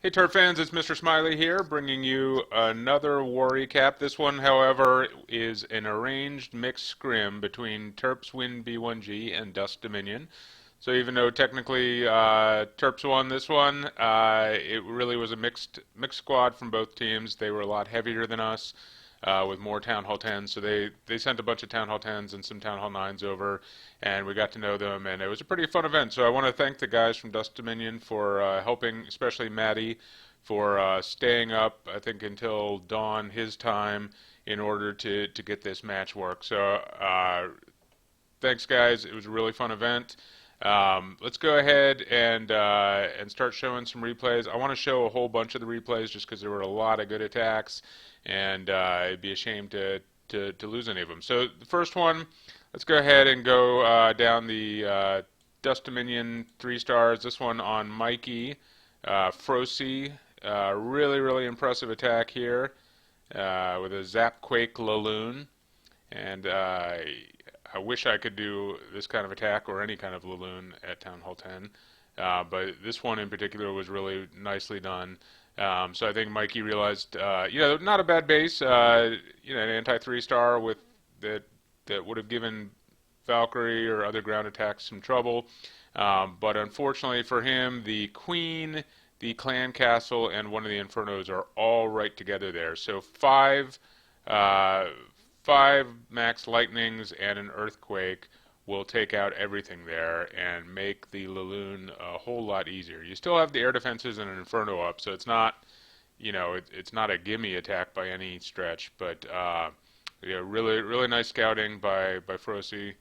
Hey Turf fans, it's Mr. Smiley here, bringing you another war recap. This one, however, is an arranged mixed scrim between Terps Win B1G and Dust Dominion. So even though technically Terps won this one, it really was a mixed squad from both teams. They were a lot heavier than us, with more Town Hall 10s. So they sent a bunch of Town Hall 10s and some Town Hall 9s over, and we got to know them, and it was a pretty fun event. So I want to thank the guys from Dust Dominion for helping, especially Maddie, for staying up, I think, until dawn his time in order to get this match work. So thanks, guys. It was a really fun event. Let's go ahead and start showing some replays. I want to show a whole bunch of the replays just because there were a lot of good attacks, and it'd be a shame to lose any of them. So the first one, let's go ahead and go down the Dust Dominion 3 stars. This one on Mikey Frocy. Really impressive attack here with a Zap Quake Laloon, and I wish I could do this kind of attack or any kind of Laloon at Town Hall 10, but this one in particular was really nicely done. So I think Mikey realized, not a bad base, an anti 3-star with that would have given Valkyrie or other ground attacks some trouble. But unfortunately for him, the Queen, the Clan Castle, and one of the Infernos are all right together there. So uh, five Max Lightnings and an Earthquake will take out everything there and make the Laloon a whole lot easier. You still have the air defenses and an Inferno up, so it's not, it's not a gimme attack by any stretch. But really nice scouting by Frocy.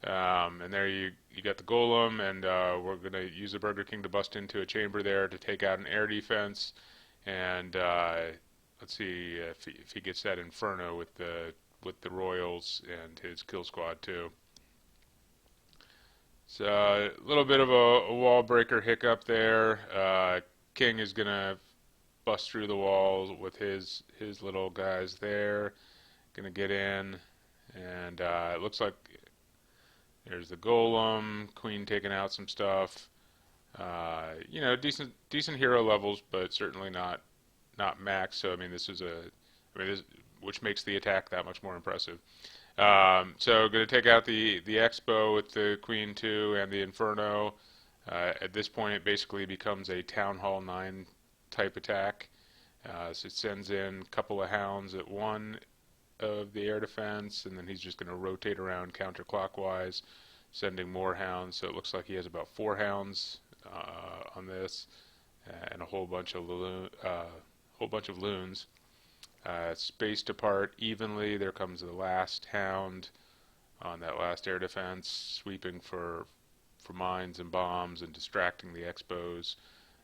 And there you got the Golem, and we're going to use the Burger King to bust into a chamber there to take out an air defense. And let's see if he gets that Inferno with the Royals and his kill squad too. So a little bit of a wall breaker hiccup there. King is going to bust through the walls with his little guys there. Going to get in, and it looks like there's the Golem, Queen taking out some stuff. Decent hero levels, but certainly not max. So I mean, this, which makes the attack that much more impressive. So going to take out the Expo with the Queen 2 and the Inferno. At this point, it basically becomes a Town Hall 9 type attack. So it sends in a couple of hounds at one of the air defense, and then he's just going to rotate around counterclockwise, sending more hounds. So it looks like he has about 4 hounds on this, and a whole bunch of loons. Spaced apart evenly. There comes the last hound on that last air defense, sweeping for mines and bombs and distracting the Expos.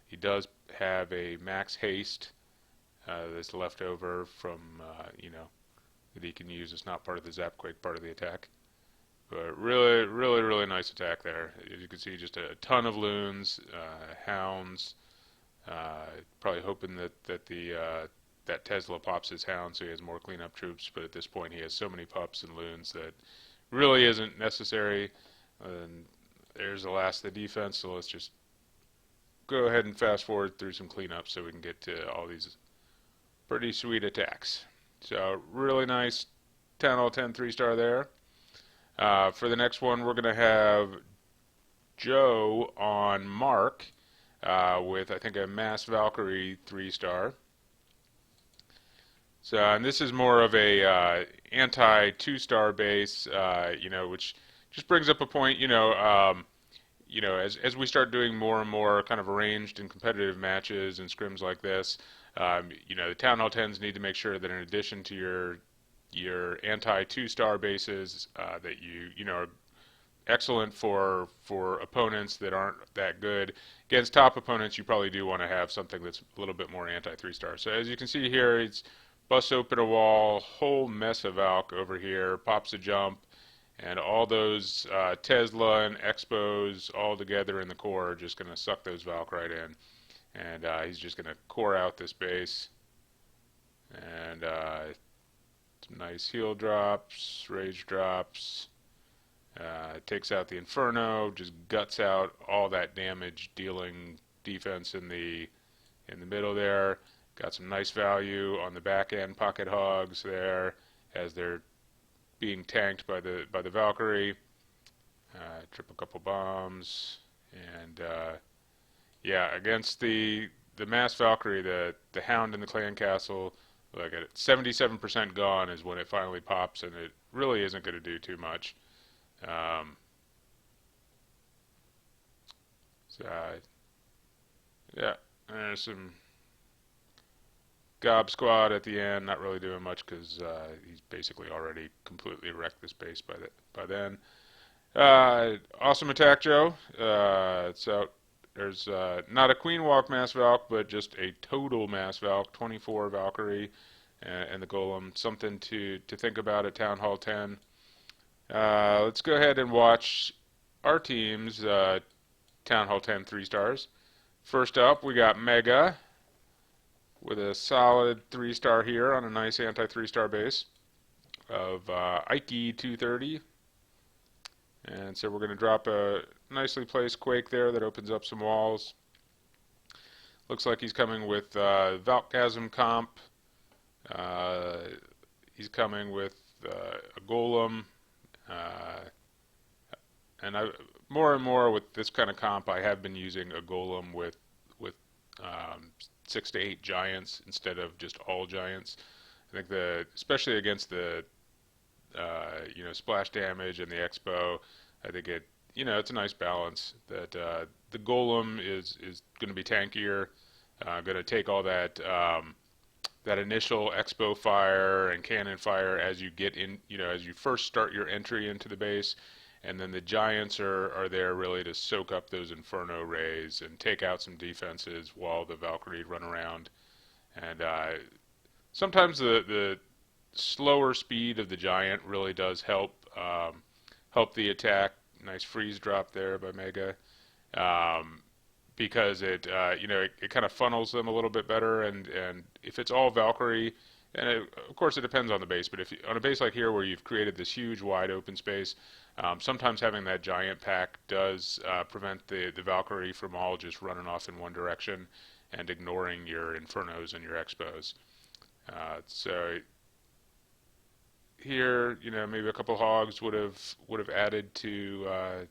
He does have a max haste that's left over from that he can use. It's not part of the Zapquake part of the attack. But really nice attack there. As you can see, just a ton of loons, hounds. Probably hoping that Tesla pops his hound so he has more cleanup troops. But at this point, he has so many pups and loons that really isn't necessary. And there's the last of the defense. So let's just go ahead and fast forward through some cleanup so we can get to all these pretty sweet attacks. So really nice Town Hall 10 3-star there. For the next one, we're going to have Joe on Mark with, I think, a Mass Valkyrie 3-star. So, and this is more of a anti 2-star base, which just brings up a point, as we start doing more and more kind of arranged and competitive matches and scrims like this, the Town Hall 10s need to make sure that in addition to your anti 2-star bases that you are excellent for opponents that aren't that good. Against top opponents, you probably do want to have something that's a little bit more anti 3-star. So as you can see here, it's busts open a wall, whole mess of Valk over here, pops a jump, and all those Tesla and Expos all together in the core are just going to suck those Valk right in. And he's just going to core out this base. And some nice heal drops, rage drops. Takes out the Inferno, just guts out all that damage dealing defense in the in the middle there. Got some nice value on the back end pocket hogs there as they're being tanked by the Valkyrie. Trip a couple bombs, and yeah, against the mass Valkyrie, the Hound in the clan castle, like at 77% gone is when it finally pops, and it really isn't going to do too much. Um, so, yeah, there's some Gob Squad at the end, not really doing much because he's basically already completely wrecked this base by then. Awesome attack, Joe. So there's not a Queen Walk Mass Valk, but just a total Mass Valk, 24 Valkyrie, and the Golem. Something to think about at Town Hall 10. Let's go ahead and watch our team's Town Hall 10 3-stars. First up, we got Mega with a solid 3-star here on a nice anti-3-star base of Ike 230. And so we're going to drop a nicely placed Quake there that opens up some walls. Looks like he's coming with Valkgasm comp. He's coming with a Golem. And more and more with this kind of comp, I have been using a Golem with 6 to 8 giants instead of just all giants. I think especially against the splash damage and the Expo, I think it's a nice balance that the Golem is going to be tankier, going to take all that that initial Expo fire and cannon fire as you get in, as you first start your entry into the base, and then the giants are there really to soak up those Inferno rays and take out some defenses while the Valkyrie run around. And sometimes the slower speed of the giant really does help the attack. Nice freeze drop there by Mega, because it kind of funnels them a little bit better. And if it's all Valkyrie, and of course it depends on the base, but if on a base like here where you've created this huge wide open space, sometimes having that giant pack does prevent the Valkyrie from all just running off in one direction and ignoring your Infernos and your Expos. So here, maybe a couple hogs would have added to,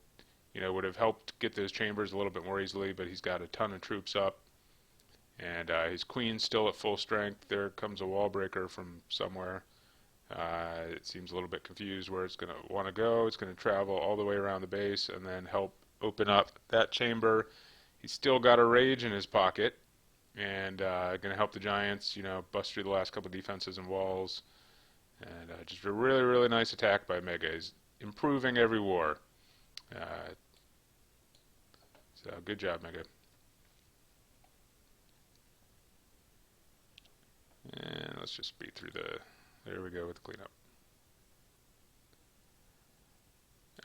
would have helped get those chambers a little bit more easily. But he's got a ton of troops up, and his queen's still at full strength. There comes a wall breaker from somewhere. It seems a little bit confused where it's going to want to go. It's going to travel all the way around the base and then help open up that chamber. He's still got a rage in his pocket, and going to help the giants, bust through the last couple defenses and walls. And just a really, really nice attack by Mega. He's improving every war. So good job, Mega. And let's just speed through there we go with the cleanup.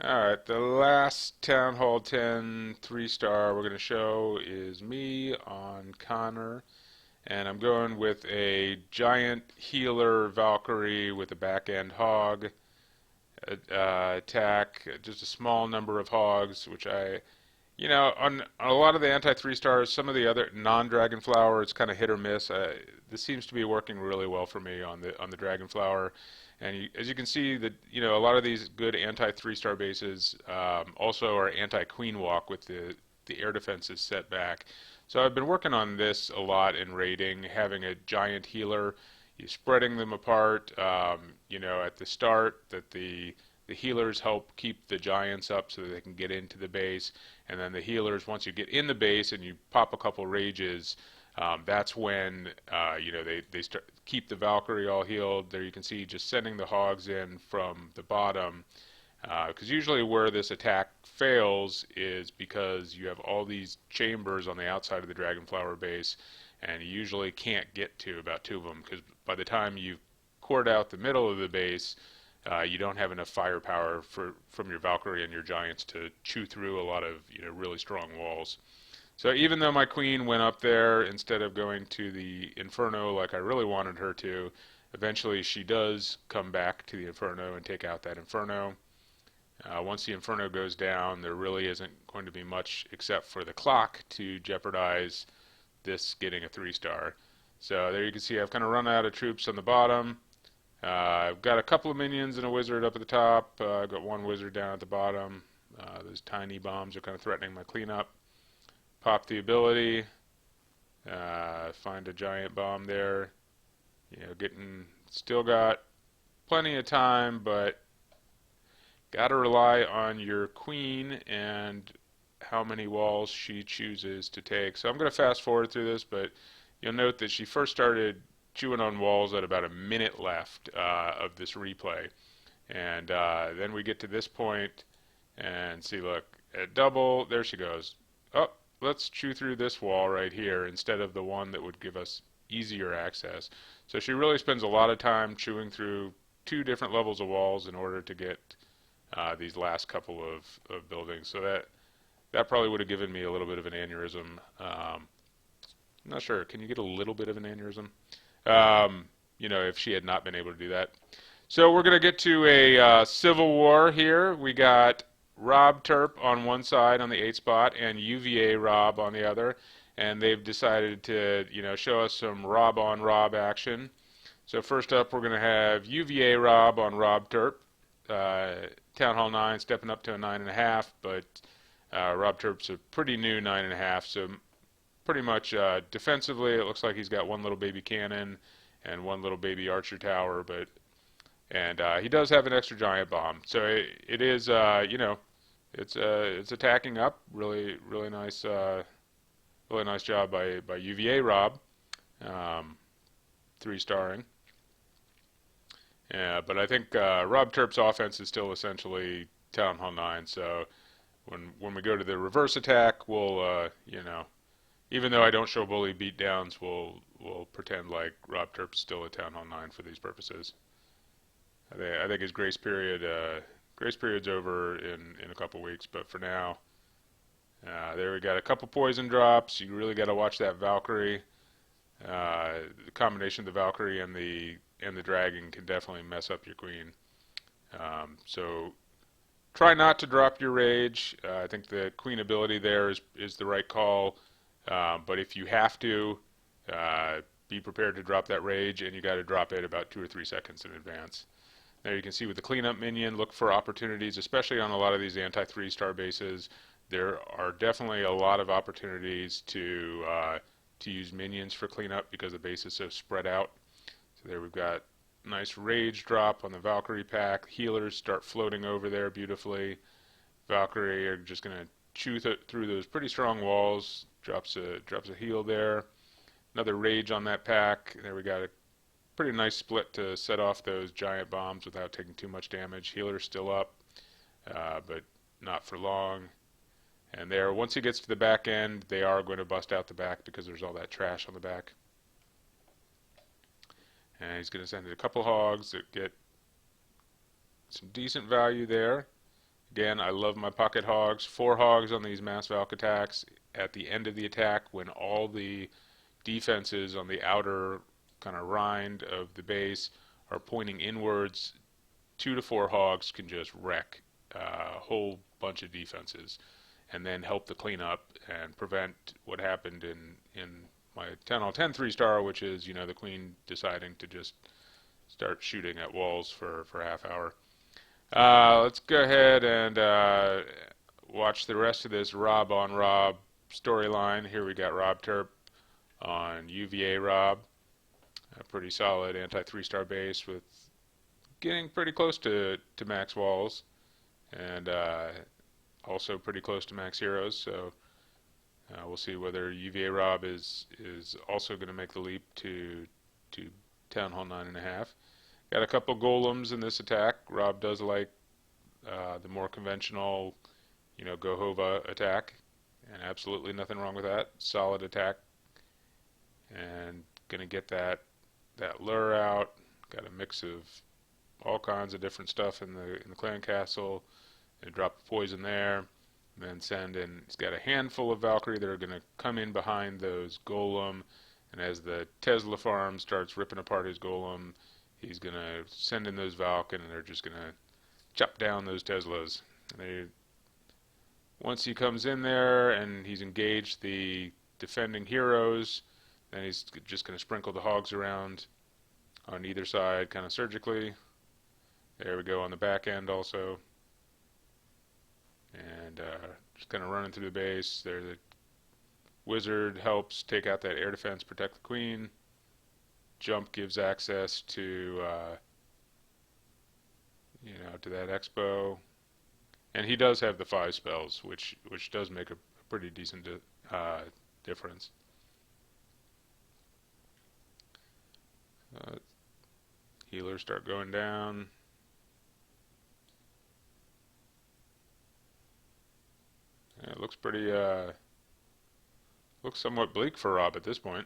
Alright, the last Town Hall 10 3-star we're going to show is me on Connor. And I'm going with a giant healer Valkyrie with a back-end hog attack. Just a small number of hogs, which on a lot of the anti-3-stars, some of the other non-Dragonflower, it's kind of hit or miss. This seems to be working really well for me on the Dragonflower. And as you can see, a lot of these good anti-3-star bases also are anti-Queen Walk with the air defenses set back. So I've been working on this a lot in raiding, having a giant healer, spreading them apart, at the start, that the healers help keep the giants up so that they can get into the base, and then the healers, once you get in the base and you pop a couple rages, that's when they start keep the Valkyrie all healed. There you can see just sending the hogs in from the bottom, because usually where this attack fails is because you have all these chambers on the outside of the Dragonflower base, and you usually can't get to about 2 of them, because by the time you've cored out the middle of the base, you don't have enough firepower from your Valkyrie and your giants to chew through a lot of really strong walls. So even though my queen went up there instead of going to the Inferno like I really wanted her to, eventually she does come back to the Inferno and take out that Inferno. Once the Inferno goes down, there really isn't going to be much except for the clock to jeopardize this getting a 3-star. So there you can see I've kind of run out of troops on the bottom. I've got a couple of minions and a wizard up at the top. I've got one wizard down at the bottom. Those tiny bombs are kind of threatening my cleanup. Pop the ability. Find a giant bomb there. Still got plenty of time, but got to rely on your queen and how many walls she chooses to take. So I'm going to fast forward through this, but you'll note that she first started chewing on walls at about a minute left of this replay. And then we get to this point and see, look, at double, there she goes. Oh, let's chew through this wall right here instead of the one that would give us easier access. So she really spends a lot of time chewing through 2 different levels of walls in order to get these last couple of buildings. So that probably would have given me a little bit of an aneurysm. I'm not sure. Can you get a little bit of an aneurysm? If she had not been able to do that. So we're going to get to a civil war here. We got Rob Terp on one side on the 8 spot and UVA Rob on the other. And they've decided to, show us some Rob on Rob action. So first up, we're going to have UVA Rob on Rob Terp. Town Hall 9 stepping up to a 9.5, but Rob Terp's a pretty new 9.5, so pretty much defensively it looks like he's got one little baby cannon and one little baby archer tower, and he does have an extra giant bomb. So it is, it's attacking up. Really nice, really nice job by UVA Rob, 3-starring. Yeah, but I think Rob Terp's offense is still essentially Town Hall 9. So when we go to the reverse attack, we'll even though I don't show bully beatdowns, we'll pretend like Rob Terp's still a Town Hall 9 for these purposes. I think his grace period's over in a couple weeks, but for now, there we got a couple poison drops. You really got to watch that Valkyrie. The combination of the Valkyrie and the dragon can definitely mess up your queen. So try not to drop your rage. I think the queen ability there is the right call. But if you have to, be prepared to drop that rage, and you got to drop it about 2 or 3 seconds in advance. There you can see with the cleanup minion, look for opportunities, especially on a lot of these anti-3-star bases. There are definitely a lot of opportunities to use minions for cleanup because the base is so spread out. So there we've got nice rage drop on the Valkyrie pack. Healers start floating over there beautifully. Valkyrie are just going to chew through those pretty strong walls. Drops a heal there. Another rage on that pack. There we got a pretty nice split to set off those giant bombs without taking too much damage. Healer's still up, but not for long. And there, once he gets to the back end, they are going to bust out the back because there's all that trash on the back. And he's going to send in a couple hogs that get some decent value there. Again, I love my pocket hogs. 4 hogs on these mass Valk attacks at the end of the attack when all the defenses on the outer kind of rind of the base are pointing inwards. 2 to 4 hogs can just wreck a whole bunch of defenses and then help the cleanup and prevent what happened in my 10 all 10 3-star, which is, the queen deciding to just start shooting at walls for a half hour. Let's go ahead and watch the rest of this Rob on Rob storyline. Here we got Rob Terp on UVA Rob. A pretty solid anti-3-star base with getting pretty close to max walls and also pretty close to max heroes. So we'll see whether UVA Rob is also going to make the leap to Town Hall 9.5. Got a couple golems in this attack. Rob does like the more conventional, Gohova attack, and absolutely nothing wrong with that. Solid attack, and gonna get that lure out. Got a mix of all kinds of different stuff in the clan castle, and drop the poison there. And then send in. He's got a handful of Valkyrie that are gonna come in behind those golem, and as the Tesla farm starts ripping apart his golem, he's going to send in those Valk, and they're just going to chop down those Teslas. Once he comes in there and he's engaged the defending heroes. Then he's just going to sprinkle the hogs around on either side, kind of surgically. There we go on the back end also. And just kind of running through the base. There, the wizard helps take out that air defense, protect the queen. Jump gives access to, to that expo. And he does have the 5 spells, which does make a pretty decent difference. Healers start going down. Yeah, it looks pretty, looks somewhat bleak for Rob at this point.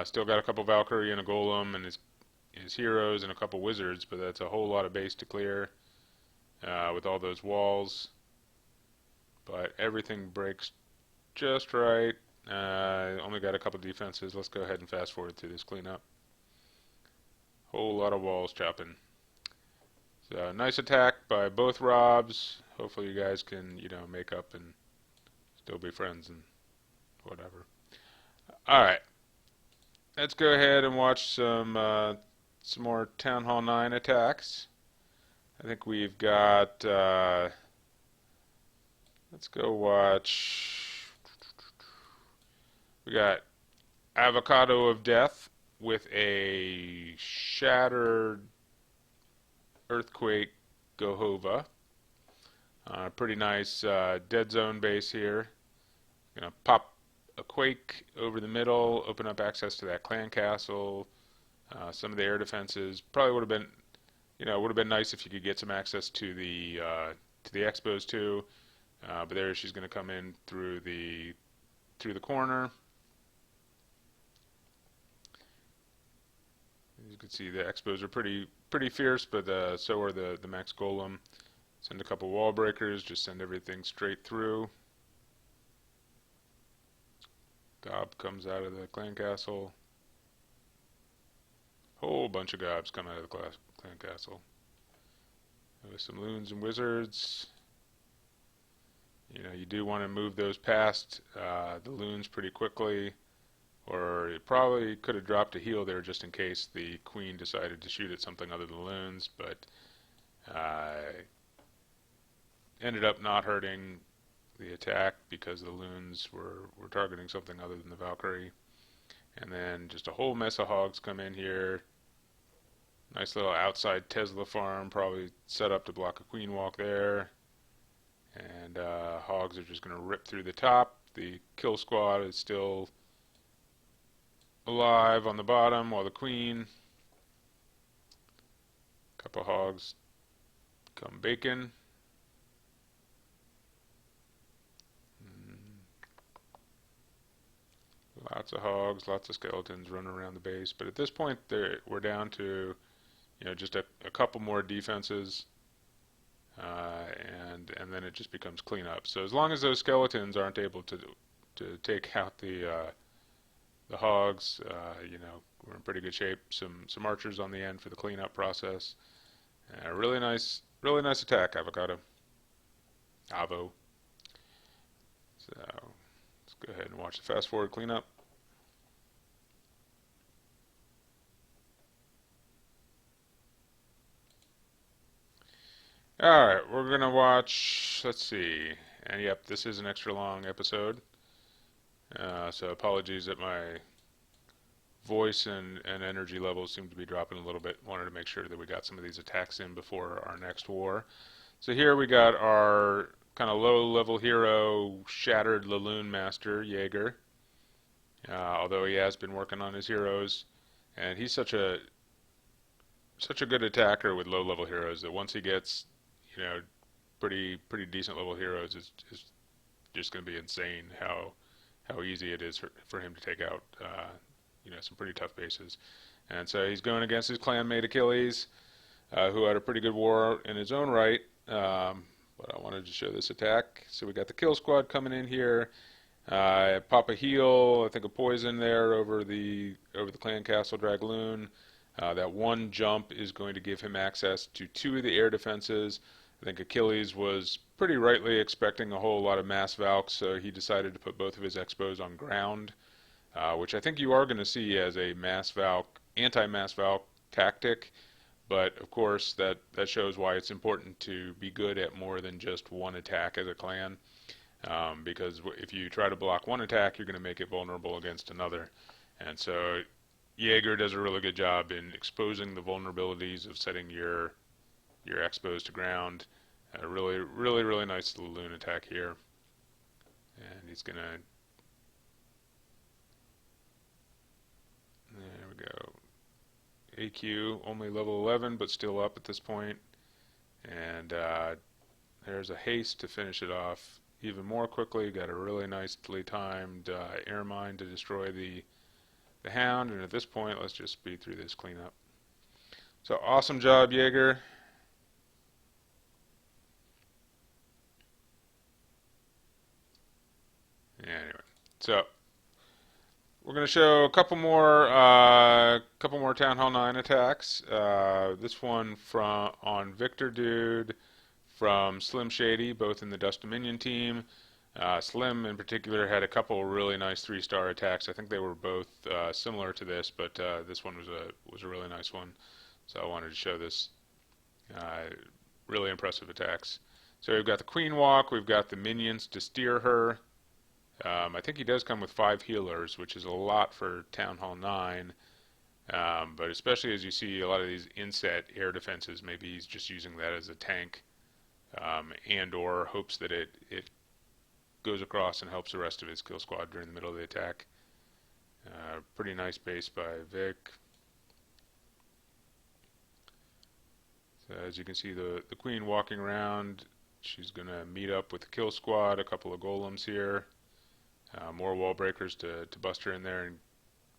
Still got a couple Valkyrie and a Golem and his heroes and a couple wizards, but that's a whole lot of base to clear with all those walls. But everything breaks just right. Only got a couple defenses. Let's go ahead and fast forward through this cleanup. Whole lot of walls chopping. So nice attack by both Robs. Hopefully you guys can, make up and still be friends and whatever. All right. Let's go ahead and watch some more Town Hall 9 attacks. I think we've got, let's go watch, we got Avocado of Death with a Shattered Earthquake Gohova. Pretty nice dead zone base here. Gonna pop a quake over the middle, open up access to that clan castle. Some of the air defenses probably would have been, would have been nice if you could get some access to the expos too. But there she's going to come in through the corner. As you can see, the expos are pretty fierce, but so are the max golem. Send a couple wall breakers, just send everything straight through. Gob comes out of the clan castle. Whole bunch of gobs come out of the clan castle. With some loons and wizards. You do want to move those past the loons pretty quickly, or it probably could have dropped a heal there just in case the queen decided to shoot at something other than loons, but ended up not hurting the attack because the loons were targeting something other than the Valkyrie. And then just a whole mess of hogs come in here. Nice little outside Tesla farm, probably set up to block a queen walk there. And hogs are just going to rip through the top. The kill squad is still alive on the bottom, while the queen, couple hogs come bacon. Lots of hogs, lots of skeletons running around the base. But at this point, we're down to, just a couple more defenses, and then it just becomes cleanup. So as long as those skeletons aren't able to take out the hogs, we're in pretty good shape. Some archers on the end for the cleanup process. Really nice attack, Avocado. Avo. So let's go ahead and watch the fast forward cleanup. Alright, we're going to watch, let's see, and yep, this is an extra long episode, so apologies that my voice and energy levels seem to be dropping a little bit. Wanted to make sure that we got some of these attacks in before our next war. So here we got our kind of low-level hero, Shattered Laloon Master, Jaeger, although he has been working on his heroes, and he's such a good attacker with low-level heroes that once he gets pretty decent level heroes, it's just going to be insane how easy it is for him to take out some pretty tough bases. And so he's going against his clanmate Achilles, who had a pretty good war in his own right. But I wanted to show this attack. So we got the kill squad coming in here. Pop a heal, I think a poison there over the clan castle Dragloon. That one jump is going to give him access to 2 of the air defenses. I think Achilles was pretty rightly expecting a whole lot of mass valks, so he decided to put both of his expos on ground, which I think you are going to see as a mass valk, anti-mass valk tactic. But of course, that shows why it's important to be good at more than just one attack as a clan. Because if you try to block one attack, you're going to make it vulnerable against another. And so Jaeger does a really good job in exposing the vulnerabilities of setting your expos to ground. Really, really, really nice little loon attack here. And he's going to... There we go. AQ, only level 11, but still up at this point. And there's a haste to finish it off even more quickly. Got a really nicely timed air mine to destroy the hound. And at this point, let's just speed through this cleanup. So awesome job, Jaeger. Anyway, so we're going to show a couple more Town Hall 9 attacks. This one on Victor Dude from Slim Shady, both in the Dust Dominion team. Slim in particular had a couple really nice 3-star attacks. I think they were both similar to this, but this one was a really nice one. So I wanted to show this really impressive attacks. So we've got the Queen Walk, we've got the minions to steer her. I think he does come with 5 healers, which is a lot for Town Hall 9. But especially as you see a lot of these inset air defenses, maybe he's just using that as a tank, and or hopes that it goes across and helps the rest of his kill squad during the middle of the attack. Pretty nice base by Vic. So as you can see, the Queen walking around, she's going to meet up with the kill squad, a couple of golems here. More wall breakers to bust her in there and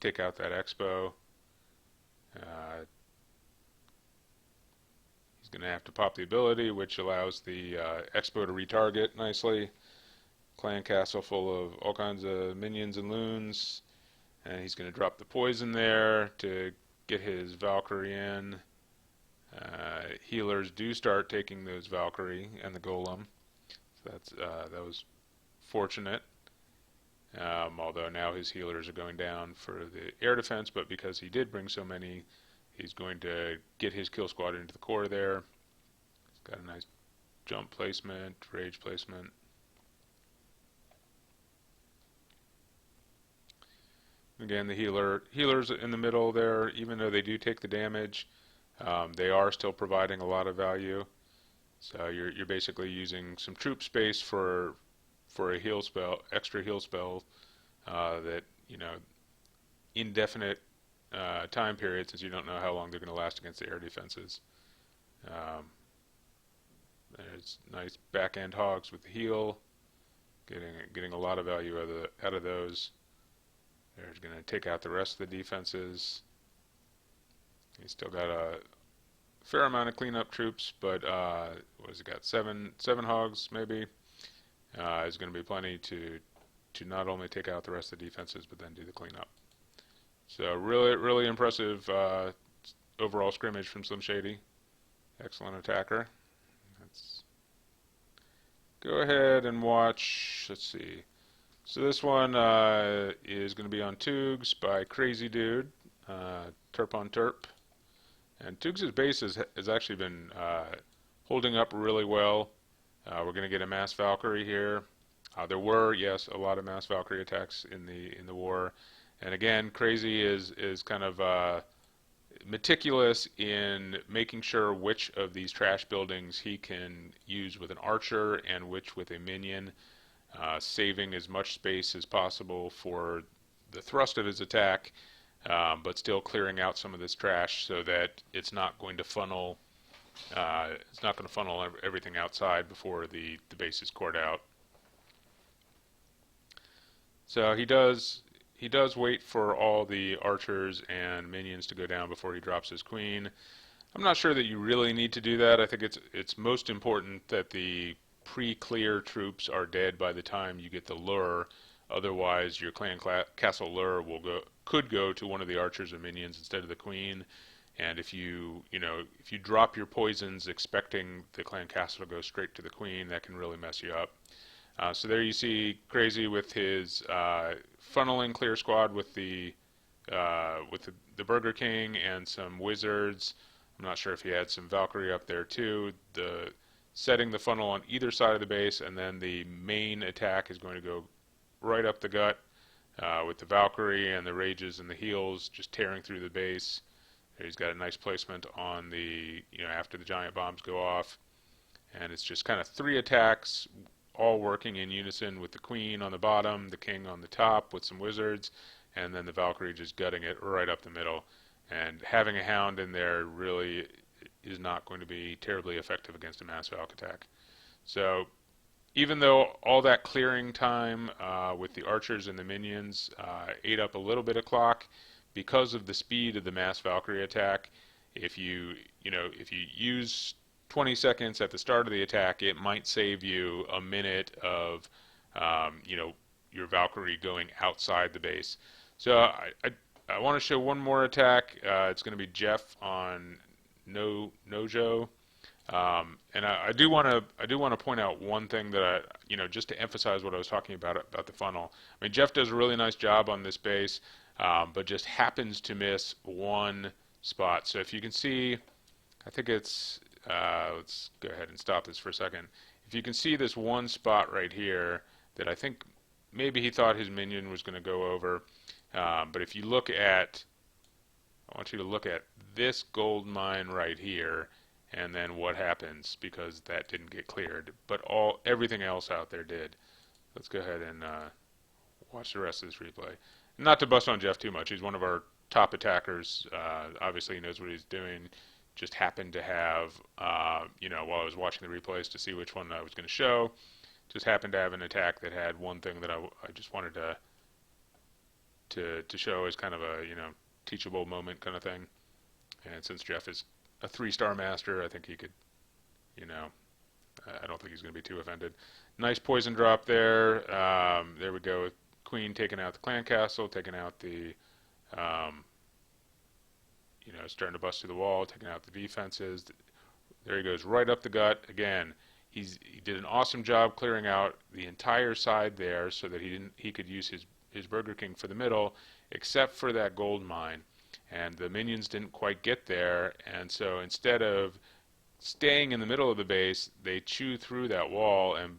take out that expo. He's going to have to pop the ability, which allows the expo to retarget nicely. Clan castle full of all kinds of minions and loons. And he's going to drop the poison there to get his Valkyrie in. Healers do start taking those Valkyrie and the golem. So that was fortunate. Although now his healers are going down for the air defense, but because he did bring so many, he's going to get his kill squad into the core there. He's got a nice jump placement, rage placement. Again, the healers in the middle there, even though they do take the damage, they are still providing a lot of value. So you're basically using some troop space for a heal spell, extra heal spell, that, indefinite time period, since you don't know how long they're going to last against the air defenses. There's nice back end hogs with the heal, getting a lot of value out of those. They're going to take out the rest of the defenses. He's still got a fair amount of cleanup troops, but what has he got? Seven hogs maybe. Is going to be plenty to not only take out the rest of the defenses, but then do the cleanup. So really impressive overall scrimmage from Slim Shady. Excellent attacker. Let's go ahead and watch. Let's see. So this one is going to be on Toogs by Crazy Dude, Terp on Terp. And Toogs' base has actually been holding up really well. We're going to get a Mass Valkyrie here. There were, yes, a lot of Mass Valkyrie attacks in the war. And again, Crazy is kind of meticulous in making sure which of these trash buildings he can use with an archer and which with a minion, saving as much space as possible for the thrust of his attack, but still clearing out some of this trash so that it's not going to funnel everything outside before the base is cored out. So he does wait for all the archers and minions to go down before he drops his queen. I'm not sure that you really need to do that. I think it's most important that the pre-clear troops are dead by the time you get the lure. Otherwise, your clan castle lure could go to one of the archers or minions instead of the queen, And if you drop your poisons expecting the clan castle to go straight to the queen, that can really mess you up. So there you see Crazy with his funneling clear squad with the Burger King and some wizards. I'm not sure if he had some Valkyrie up there too. Setting the funnel on either side of the base, and then the main attack is going to go right up the gut with the Valkyrie and the Rages and the heals just tearing through the base. He's got a nice placement on after the giant bombs go off. And it's just kind of 3 attacks all working in unison with the queen on the bottom, the king on the top with some wizards, and then the Valkyrie just gutting it right up the middle. And having a hound in there really is not going to be terribly effective against a mass Valk attack. So even though all that clearing time with the archers and the minions ate up a little bit of clock, because of the speed of the mass Valkyrie attack, if you use 20 seconds at the start of the attack, it might save you a minute of your Valkyrie going outside the base. So I want to show one more attack. It's going to be Jeff on Nojo. And I do want to point out one thing that just to emphasize what I was talking about the funnel. I mean, Jeff does a really nice job on this base, but just happens to miss one spot. So if you can see, I think it's let's go ahead and stop this for a second. If you can see this one spot right here that I think maybe he thought his minion was going to go over, but if you look at, I want you to look at this gold mine right here, and then what happens because that didn't get cleared, but everything else out there did. Let's go ahead and watch the rest of this replay. Not to bust on Jeff too much, he's one of our top attackers. Obviously he knows what he's doing. Just happened to have, while I was watching the replays to see which one I was going to show, just happened to have an attack that had one thing that I just wanted to show as kind of a teachable moment kind of thing. And since Jeff is a 3-star master, I think he could, I don't think he's going to be too offended. Nice poison drop there. There we go. Queen taking out the clan castle, taking out the, starting to bust through the wall, taking out the defenses. There he goes, right up the gut. Again, he did an awesome job clearing out the entire side there so that he could use his Burger King for the middle, except for that gold mine. And the minions didn't quite get there, and so instead of staying in the middle of the base, they chew through that wall and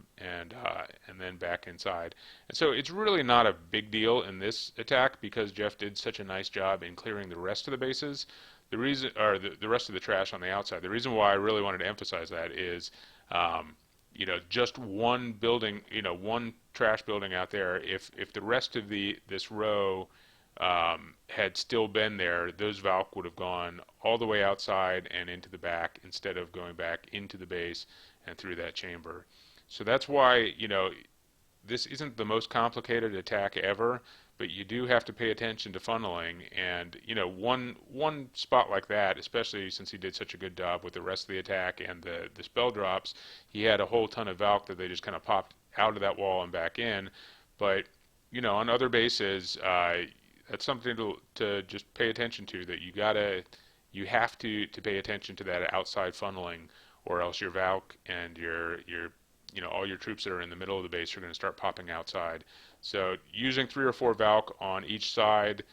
then back inside. And so it's really not a big deal in this attack because Jeff did such a nice job in clearing the rest of the bases. The reason, or the rest of the trash on the outside. The reason why I really wanted to emphasize that is, just one building, one trash building out there. If the rest of this row had still been there, those Valk would have gone all the way outside and into the back instead of going back into the base and through that chamber. So that's why, this isn't the most complicated attack ever, but you do have to pay attention to funneling. And, one spot like that, especially since he did such a good job with the rest of the attack and the spell drops, he had a whole ton of Valk that they just kind of popped out of that wall and back in. But, on other bases, that's something to just pay attention to, that you have to pay attention to that outside funneling, or else your Valk and your all your troops that are in the middle of the base are going to start popping outside. So using 3 or 4 Valk on each side,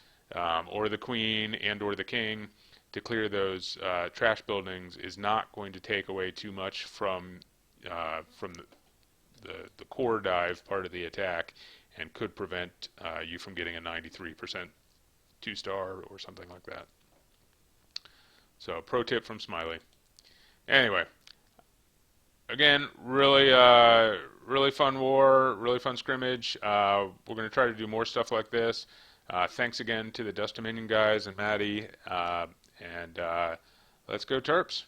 or the queen and or the king to clear those trash buildings is not going to take away too much from the core dive part of the attack, and could prevent you from getting a 93% 2-star or something like that. So pro tip from Smiley. Anyway, again, really fun war, really fun scrimmage. We're going to try to do more stuff like this. Thanks again to the Dust Dominion guys and Maddie, and let's go Terps.